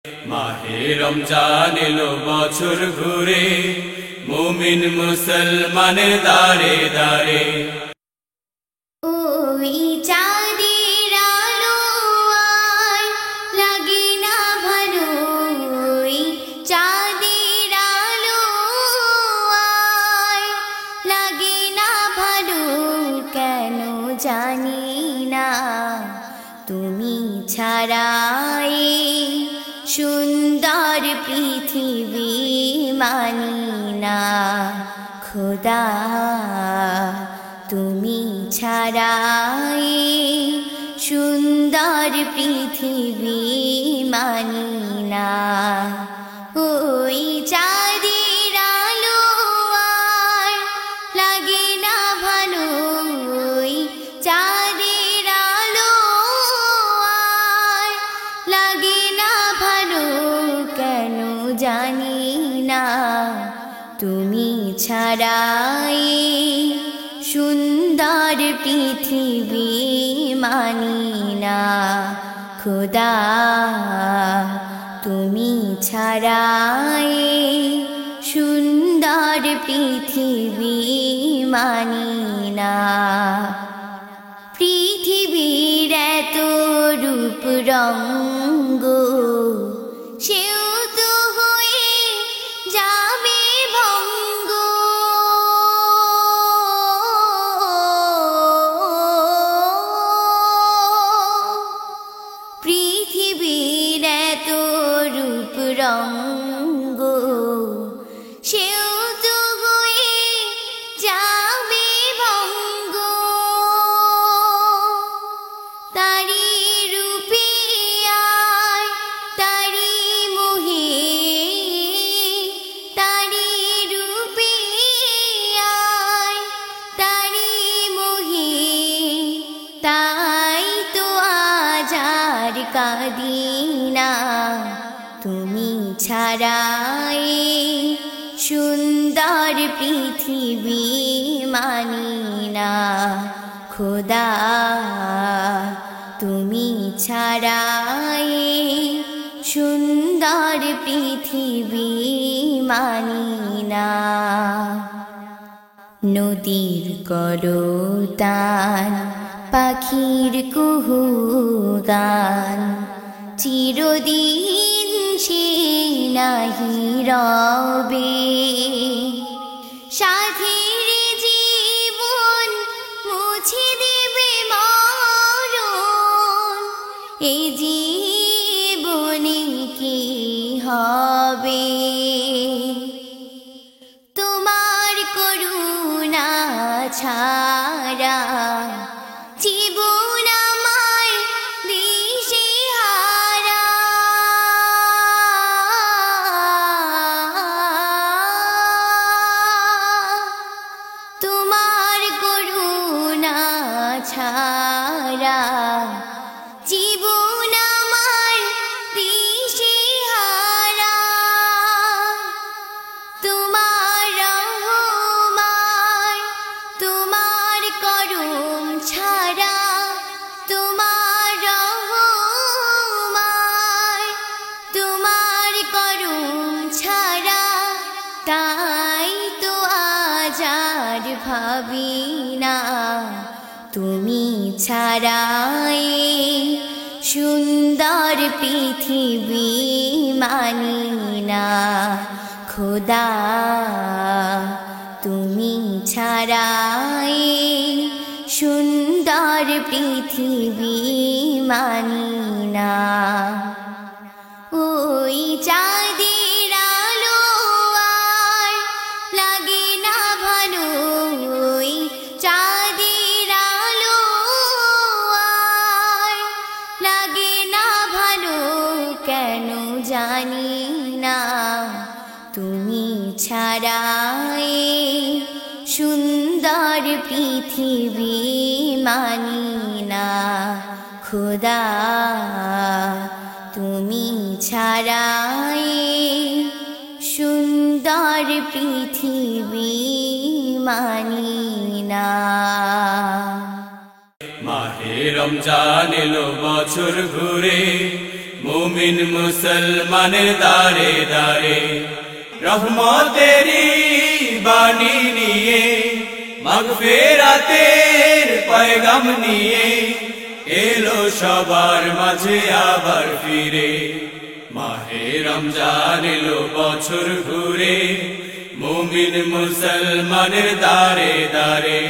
মাহে রমজান এলো বছর ঘুরে, মুমিন মুসলমানের দারে দারে। ওই চাঁদের আলো আর লাগে না ভালো, ওই চাঁদের আলো আর লাগে না ভালো, কেন জানি না তুমি ছাড়া এই সুন্দর পৃথিবী মানি না খোদা, তুমি ছাড়া এই সুন্দর পৃথিবী মানি না। ওই চাঁদের আলো আর লাগে না ভালো, ওই চাঁদের আলো আর লাগে না ভালো, কেন জানি না তুমি ছাড়া এই সুন্দর পৃথিবী মানি না খোদা, তুমি ছাড়া এই সুন্দর পৃথিবী মানি না। পৃথিবীর এত রূপ রঙ্গ সেও তো হয়ে যাবে ভঙ্গ, পৃথিবীর এত রূপ রঙ্গ সেও তো হয়ে যাবে ভঙ্গ, তারি রূপে আর তারি মোহে, তারি রূপে আর তারি মোহে, তাই তো আজ আর কাঁদি না তুমি ছাড়া এই সুন্দর পৃথিবী মানি না খোদা, তুমি ছাড়া এই সুন্দর পৃথিবী মানি না। নদীর করতান পাখির কুহু গান চিরদিন সে নাহি রবে, সাথীর জীবন মুছে দেবে মরণ, এই জীবনে কি হবে তোমার করুণা ছাড়া, জীবন আমার দিশেহারা, তোমার করুণা ছাড়া জীবন আমার দিশেহারা, তোমার রহমান তোমার করুণ ছাড়া, তোমার রহমান তোমার করুণ ছাড়া, তাই তো আজ আর ভাবি না তুমি ছাড়া এই সুন্দর পৃথিবী মানি না খোদা, তুমি ছাড়া এই সুন্দর পৃথিবী মানি না। ওই চাঁদের আলো আর লাগে না ভালো, ওই চাঁদের আলো আর লাগে না ভালো, কেন জানি না তুমি ছাড়া এই সুন্দর পৃথিবী মানি না খোদা, তুমি ছাড়া এই সুন্দর পৃথিবী মানি না। মাহে রমজান এলো বছর ঘুরে, মুমিন মুসলমানের দারে দারে রহমতেরি বাণী নিয়ে মাগফিরাতের পয়গাম নিয়ে এলো সবার মাঝে আবার ফিরে মাহে রমজান এলো বছর ঘুরে মুমিন মুসলমানের দারে দারে